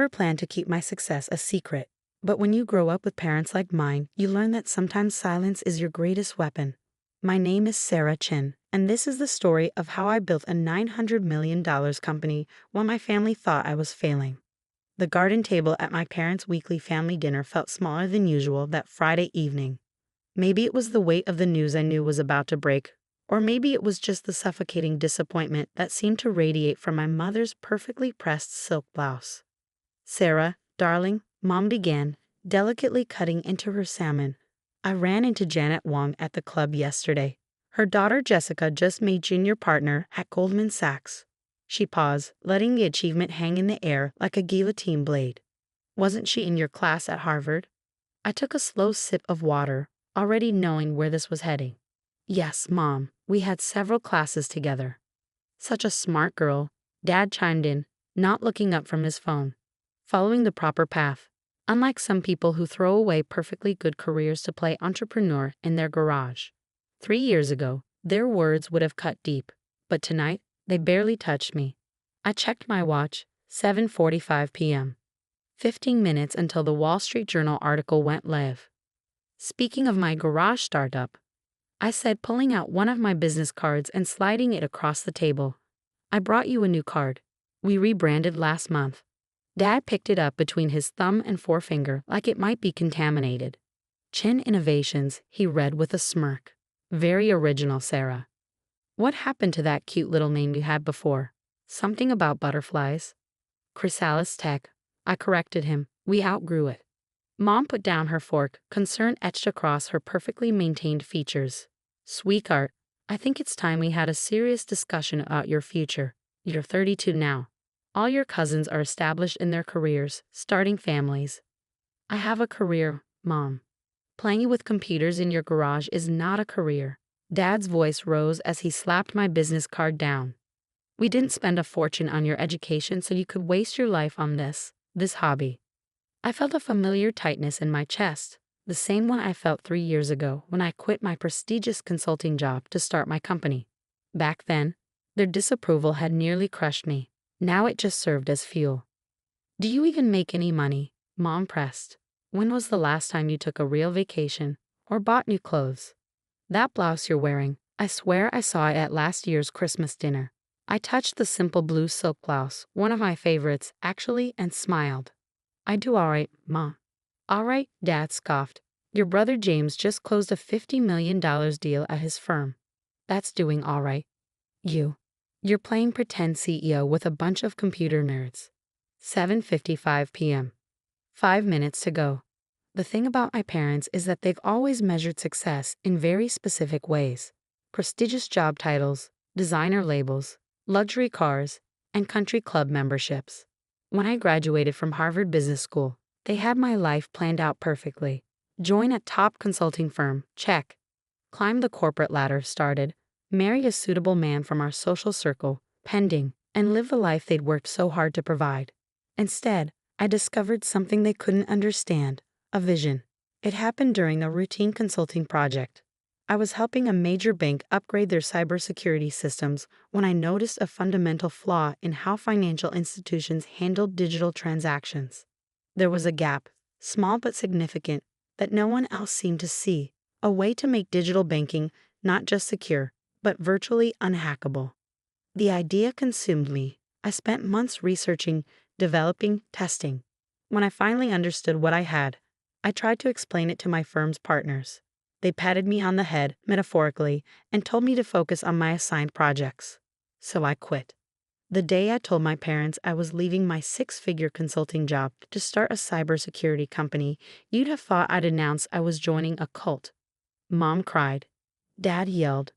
never planned to keep my success a secret. But when you grow up with parents like mine, you learn that sometimes silence is your greatest weapon. My name is Sarah Chin, and this is the story of how I built a $900 million company when my family thought I was failing. The garden table at my parents' weekly family dinner felt smaller than usual that Friday evening. Maybe it was the weight of the news I knew was about to break, or maybe it was just the suffocating disappointment that seemed to radiate from my mother's perfectly pressed silk blouse. "Sarah, darling," Mom began, delicately cutting into her salmon. "I ran into Janet Wong at the club yesterday. Her daughter Jessica just made junior partner at Goldman Sachs." She paused, letting the achievement hang in the air like a guillotine blade. "Wasn't she in your class at Harvard?" I took a slow sip of water, already knowing where this was heading. "Yes, Mom, we had several classes together." "Such a smart girl," Dad chimed in, not looking up from his phone. "Following the proper path. Unlike some people who throw away perfectly good careers to play entrepreneur in their garage. 3 years ago, their words would have cut deep, but tonight, they barely touched me." I checked my watch, 7:45 p.m. 15 minutes until the Wall Street Journal article went live. "Speaking of my garage startup," I said, pulling out one of my business cards and sliding it across the table. "I brought you a new card. We rebranded last month." Dad picked it up between his thumb and forefinger like it might be contaminated. "Chin Innovations," he read with a smirk. "Very original, Sarah. What happened to that cute little name you had before? Something about butterflies?" "Chrysalis Tech," I corrected him. "We outgrew it." Mom put down her fork, concern etched across her perfectly maintained features. "Sweetheart, I think it's time we had a serious discussion about your future. You're 32 now. All your cousins are established in their careers, starting families. I have a career, Mom. Playing with computers in your garage is not a career." Dad's voice rose as he slapped my business card down. "We didn't spend a fortune on your education so you could waste your life on this hobby." I felt a familiar tightness in my chest, the same one I felt 3 years ago when I quit my prestigious consulting job to start my company. Back then, their disapproval had nearly crushed me. Now it just served as fuel. "Do you even make any money?" Mom pressed. "When was the last time you took a real vacation or bought new clothes? That blouse you're wearing, I swear I saw it at last year's Christmas dinner." I touched the simple blue silk blouse, one of my favorites, actually, and smiled. "I do all right, Ma." "All right," Dad scoffed. "Your brother James just closed a $50 million deal at his firm. That's doing all right. You're playing pretend CEO with a bunch of computer nerds." 7:55 p.m. 5 minutes to go. The thing about my parents is that they've always measured success in very specific ways. Prestigious job titles, designer labels, luxury cars, and country club memberships. When I graduated from Harvard Business School, they had my life planned out perfectly. Join a top consulting firm, check. Climb the corporate ladder, started. Marry a suitable man from our social circle, pending, and live the life they'd worked so hard to provide. Instead, I discovered something they couldn't understand, a vision. It happened during a routine consulting project. I was helping a major bank upgrade their cybersecurity systems when I noticed a fundamental flaw in how financial institutions handled digital transactions. There was a gap, small but significant, that no one else seemed to see, a way to make digital banking not just secure, but virtually unhackable. The idea consumed me. I spent months researching, developing, testing. When I finally understood what I had, I tried to explain it to my firm's partners. They patted me on the head, metaphorically, and told me to focus on my assigned projects. So I quit. The day I told my parents I was leaving my six-figure consulting job to start a cybersecurity company, you'd have thought I'd announced I was joining a cult. Mom cried. Dad yelled.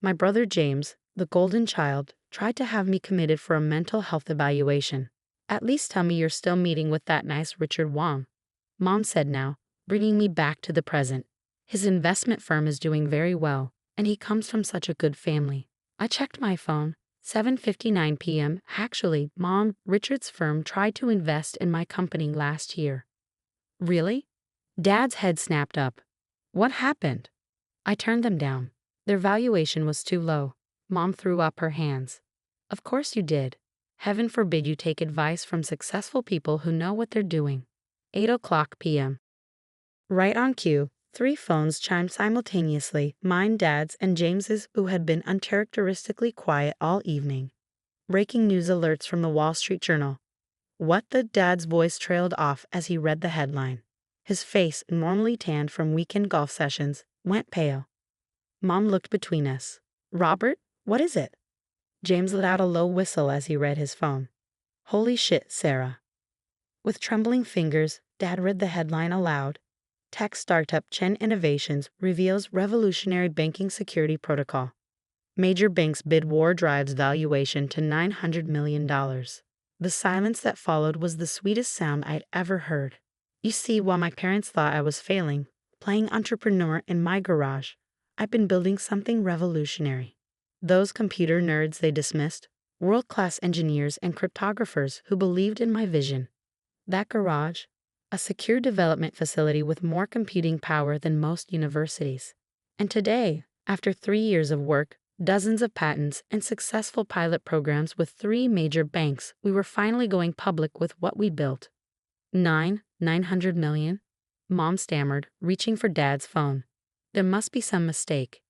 My brother James, the golden child, tried to have me committed for a mental health evaluation. "At least tell me you're still meeting with that nice Richard Wong," Mom said now, bringing me back to the present. "His investment firm is doing very well, and he comes from such a good family." I checked my phone. 7:59 p.m. Actually, Mom, Richard's firm tried to invest in my company last year. Really? Dad's head snapped up. What happened? I turned them down. Their valuation was too low. Mom threw up her hands. Of course you did. Heaven forbid you take advice from successful people who know what they're doing. 8 o'clock p.m. Right on cue, 3 phones chimed simultaneously, mine, Dad's, and James's, who had been uncharacteristically quiet all evening. Breaking news alerts from the Wall Street Journal. What the Dad's voice trailed off as he read the headline. His face, normally tanned from weekend golf sessions, went pale. Mom looked between us. Robert, what is it? James let out a low whistle as he read his phone. Holy shit, Sarah. With trembling fingers, Dad read the headline aloud. Tech startup Chen Innovations reveals revolutionary banking security protocol. Major banks bid war drives valuation to $900 million. The silence that followed was the sweetest sound I'd ever heard. You see, while my parents thought I was failing, playing entrepreneur in my garage, I've been building something revolutionary. Those computer nerds they dismissed, world-class engineers and cryptographers who believed in my vision. That garage, a secure development facility with more computing power than most universities. And today, after 3 years of work, dozens of patents, and successful pilot programs with 3 major banks, we were finally going public with what we built. 900 million? Mom stammered, reaching for Dad's phone. There must be some mistake.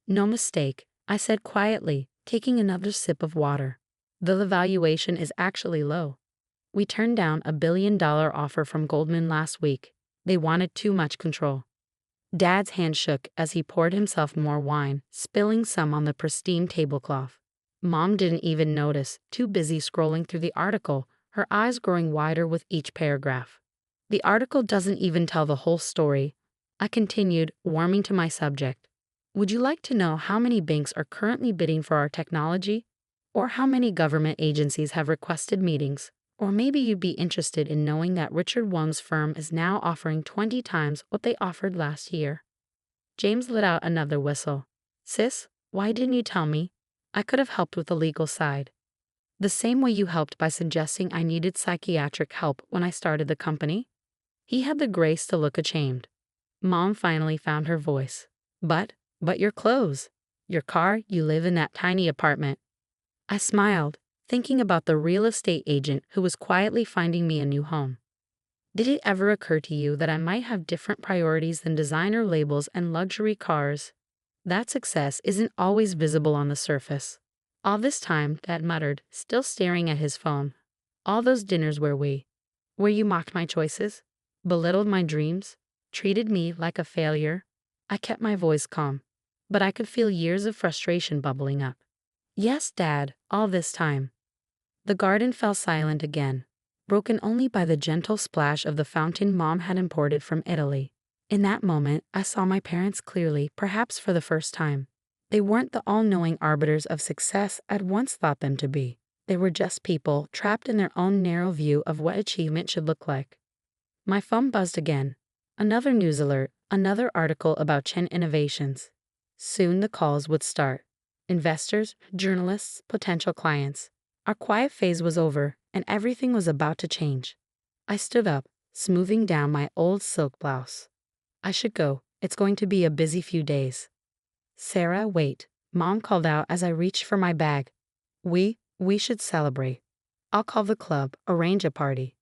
No mistake, I said quietly, taking another sip of water. The valuation is actually low. We turned down a $1 billion offer from Goldman last week. They wanted too much control. Dad's hand shook as he poured himself more wine, spilling some on the pristine tablecloth. Mom didn't even notice, too busy scrolling through the article, her eyes growing wider with each paragraph. The article doesn't even tell the whole story. I continued, warming to my subject. Would you like to know how many banks are currently bidding for our technology? Or how many government agencies have requested meetings? Or maybe you'd be interested in knowing that Richard Wong's firm is now offering 20 times what they offered last year. James let out another whistle. Sis, why didn't you tell me? I could have helped with the legal side. The same way you helped by suggesting I needed psychiatric help when I started the company? He had the grace to look ashamed. Mom finally found her voice. But your clothes, your car, you live in that tiny apartment. I smiled, thinking about the real estate agent who was quietly finding me a new home. Did it ever occur to you that I might have different priorities than designer labels and luxury cars? That success isn't always visible on the surface. All this time, Dad muttered, still staring at his phone. All those dinners where you mocked my choices, belittled my dreams, treated me like a failure. I kept my voice calm, but I could feel years of frustration bubbling up. Yes, Dad, all this time. The garden fell silent again, broken only by the gentle splash of the fountain Mom had imported from Italy. In that moment, I saw my parents clearly, perhaps for the first time. They weren't the all-knowing arbiters of success I'd once thought them to be. They were just people trapped in their own narrow view of what achievement should look like. My phone buzzed again. Another news alert, another article about Chen Innovations. Soon the calls would start. Investors, journalists, potential clients. Our quiet phase was over, and everything was about to change. I stood up, smoothing down my old silk blouse. I should go. It's going to be a busy few days. Sarah, wait, Mom called out as I reached for my bag. We should celebrate. I'll call the club, arrange a party.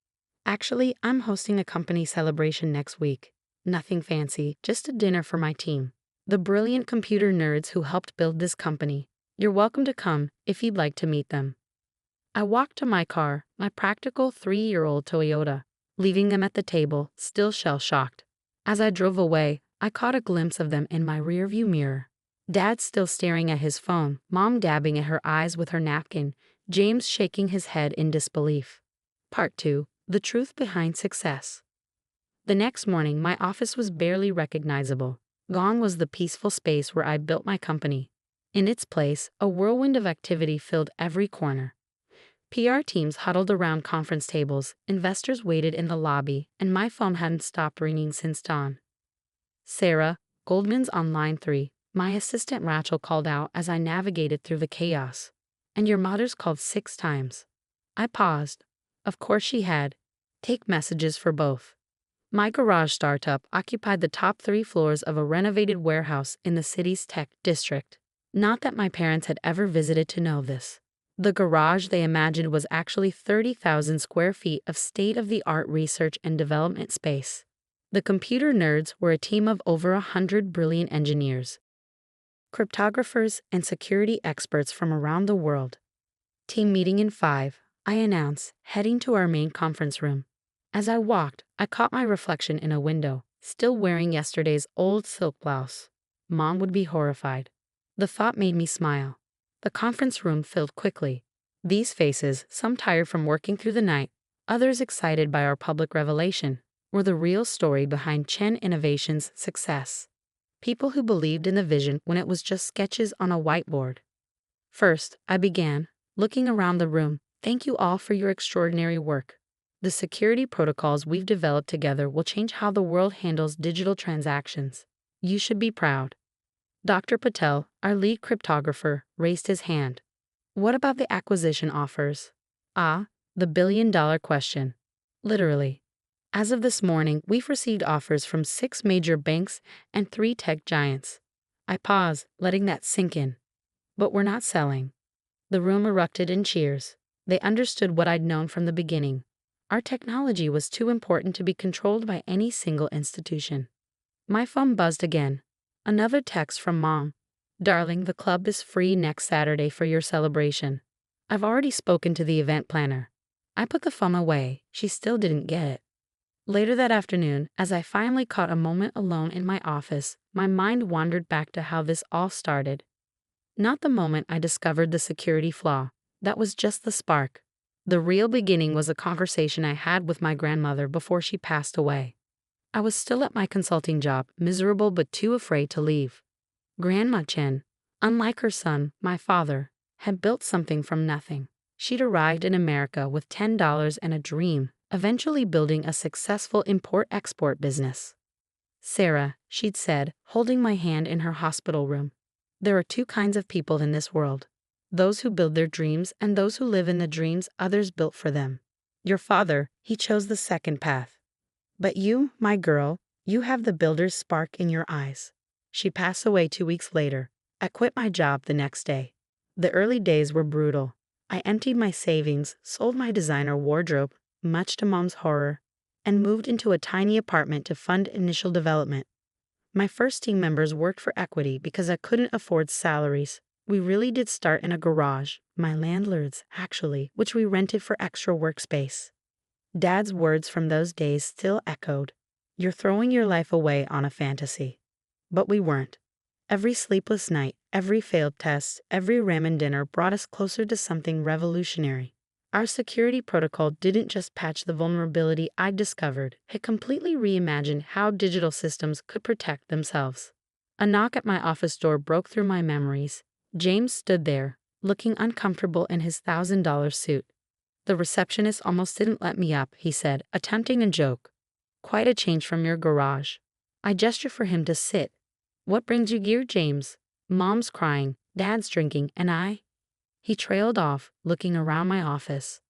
Actually, I'm hosting a company celebration next week. Nothing fancy, just a dinner for my team. The brilliant computer nerds who helped build this company. You're welcome to come if you'd like to meet them. I walked to my car, my practical 3-year-old Toyota, leaving them at the table, still shell-shocked. As I drove away, I caught a glimpse of them in my rearview mirror. Dad still staring at his phone, Mom dabbing at her eyes with her napkin, James shaking his head in disbelief. Part 2. The Truth Behind Success. The next morning, my office was barely recognizable. Gone was the peaceful space where I'd built my company. In its place, a whirlwind of activity filled every corner. PR teams huddled around conference tables, investors waited in the lobby, and my phone hadn't stopped ringing since dawn. Sarah, Goldman's on line 3, my assistant Rachel called out as I navigated through the chaos. And your mother's called 6 times. I paused. Of course she had. Take messages for both. My garage startup occupied the top 3 floors of a renovated warehouse in the city's tech district. Not that my parents had ever visited to know this. The garage they imagined was actually 30,000 square feet of state-of-the-art research and development space. The computer nerds were a team of over 100 brilliant engineers, cryptographers, and security experts from around the world. Team meeting in 5, I announced, heading to our main conference room. As I walked, I caught my reflection in a window, still wearing yesterday's old silk blouse. Mom would be horrified. The thought made me smile. The conference room filled quickly. These faces, some tired from working through the night, others excited by our public revelation, were the real story behind Chen Innovations' success. People who believed in the vision when it was just sketches on a whiteboard. First, I began, looking around the room. Thank you all for your extraordinary work. The security protocols we've developed together will change how the world handles digital transactions. You should be proud. Dr. Patel, our lead cryptographer, raised his hand. What about the acquisition offers? Ah, the billion-dollar question. Literally. As of this morning, we've received offers from 6 major banks and 3 tech giants. I paused, letting that sink in. But we're not selling. The room erupted in cheers. They understood what I'd known from the beginning. Our technology was too important to be controlled by any single institution. My phone buzzed again. Another text from Mom. Darling, the club is free next Saturday for your celebration. I've already spoken to the event planner. I put the phone away. She still didn't get it. Later that afternoon, as I finally caught a moment alone in my office, my mind wandered back to how this all started. Not the moment I discovered the security flaw. That was just the spark. The real beginning was a conversation I had with my grandmother before she passed away. I was still at my consulting job, miserable but too afraid to leave. Grandma Chen, unlike her son, my father, had built something from nothing. She'd arrived in America with $10 and a dream, eventually building a successful import-export business. Sarah, she'd said, holding my hand in her hospital room. There are 2 kinds of people in this world. Those who build their dreams and those who live in the dreams others built for them. Your father, he chose the second path. But you, my girl, you have the builder's spark in your eyes. She passed away 2 weeks later. I quit my job the next day. The early days were brutal. I emptied my savings, sold my designer wardrobe, much to Mom's horror, and moved into a tiny apartment to fund initial development. My first team members worked for equity because I couldn't afford salaries. We really did start in a garage, my landlord's, actually, which we rented for extra workspace. Dad's words from those days still echoed. You're throwing your life away on a fantasy. But we weren't. Every sleepless night, every failed test, every ramen dinner brought us closer to something revolutionary. Our security protocol didn't just patch the vulnerability I'd discovered, it completely reimagined how digital systems could protect themselves. A knock at my office door broke through my memories. James stood there, looking uncomfortable in his $1,000 suit. The receptionist almost didn't let me up, he said, attempting a joke. Quite a change from your garage. I gestured for him to sit. What brings you here, James? Mom's crying, Dad's drinking, and I? He trailed off, looking around my office.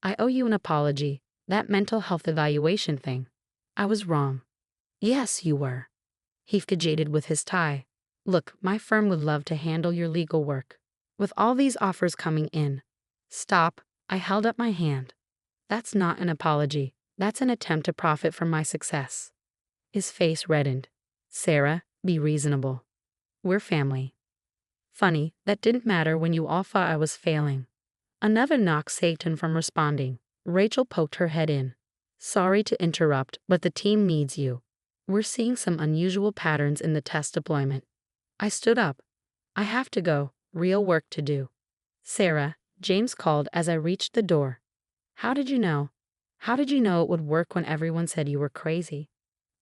I owe you an apology. That mental health evaluation thing. I was wrong. Yes, you were. He fidgeted with his tie. Look, my firm would love to handle your legal work. With all these offers coming in. Stop. I held up my hand. That's not an apology. That's an attempt to profit from my success. His face reddened. Sarah, be reasonable. We're family. Funny, that didn't matter when you all thought I was failing. Another knock saved him from responding. Rachel poked her head in. Sorry to interrupt, but the team needs you. We're seeing some unusual patterns in the test deployment. I stood up. I have to go. Real work to do. Sarah, James called as I reached the door. How did you know? How did you know it would work when everyone said you were crazy?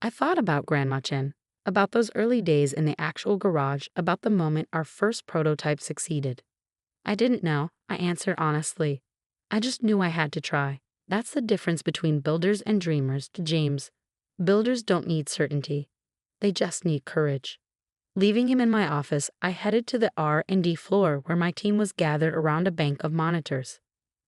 I thought about Grandma Chen, about those early days in the actual garage, about the moment our first prototype succeeded. I didn't know, I answered honestly. I just knew I had to try. That's the difference between builders and dreamers, to James. Builders don't need certainty. They just need courage. Leaving him in my office, I headed to the R&D floor where my team was gathered around a bank of monitors.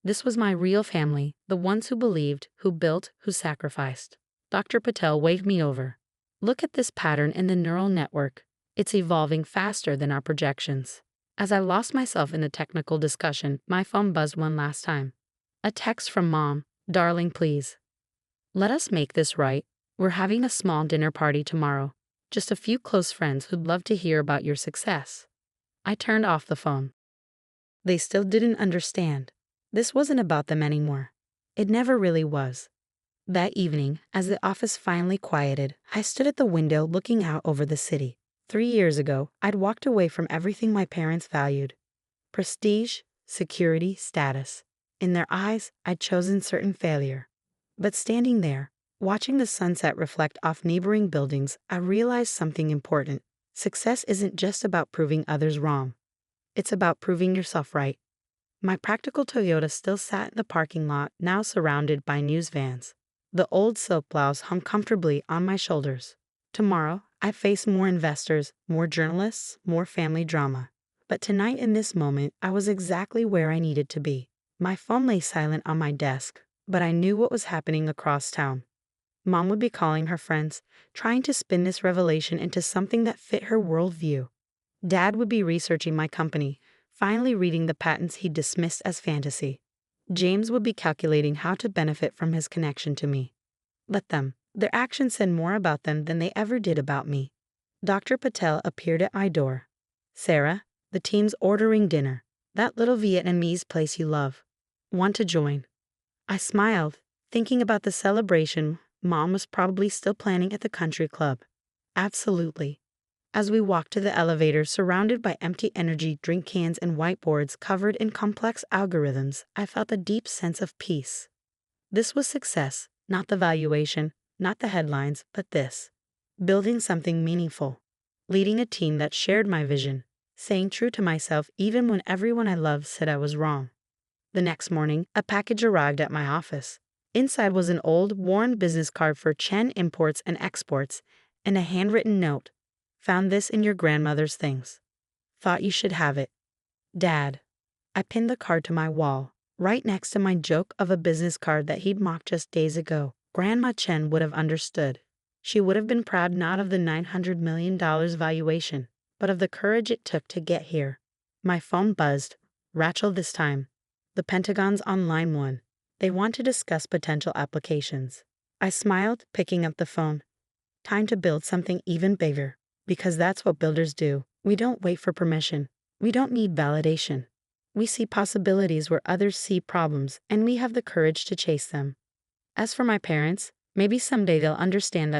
This was my real family, the ones who believed, who built, who sacrificed. Dr. Patel waved me over. Look at this pattern in the neural network. It's evolving faster than our projections. As I lost myself in the technical discussion, my phone buzzed one last time. A text from Mom. Darling, please. Let us make this right. We're having a small dinner party tomorrow. Just a few close friends who'd love to hear about your success. I turned off the phone. They still didn't understand. This wasn't about them anymore. It never really was. That evening, as the office finally quieted, I stood at the window looking out over the city. 3 years ago, I'd walked away from everything my parents valued. Prestige, security, status. In their eyes, I'd chosen certain failure. But standing there, watching the sunset reflect off neighboring buildings, I realized something important. Success isn't just about proving others wrong. It's about proving yourself right. My practical Toyota still sat in the parking lot, now surrounded by news vans. The old silk blouse hung comfortably on my shoulders. Tomorrow, I face more investors, more journalists, more family drama. But tonight, in this moment, I was exactly where I needed to be. My phone lay silent on my desk, but I knew what was happening across town. Mom would be calling her friends, trying to spin this revelation into something that fit her worldview. Dad would be researching my company, finally reading the patents he dismissed as fantasy. James would be calculating how to benefit from his connection to me. Let them. Their actions said more about them than they ever did about me. Dr. Patel appeared at my door. Sarah, the team's ordering dinner. That little Vietnamese place you love. Want to join? I smiled, thinking about the celebration Mom was probably still planning at the country club. Absolutely. As we walked to the elevator surrounded by empty energy drink cans and whiteboards covered in complex algorithms, I felt a deep sense of peace. This was success, not the valuation, not the headlines, but this. Building something meaningful. Leading a team that shared my vision. Staying true to myself even when everyone I loved said I was wrong. The next morning, a package arrived at my office. Inside was an old, worn business card for Chen Imports and Exports and a handwritten note. Found this in your grandmother's things. Thought you should have it. Dad. I pinned the card to my wall, right next to my joke of a business card that he'd mocked just days ago. Grandma Chen would have understood. She would have been proud not of the $900 million valuation, but of the courage it took to get here. My phone buzzed. Rachel this time. The Pentagon's on line 1. They want to discuss potential applications. I smiled, picking up the phone. Time to build something even bigger. Because that's what builders do. We don't wait for permission. We don't need validation. We see possibilities where others see problems, and we have the courage to chase them. As for my parents, maybe someday they'll understand that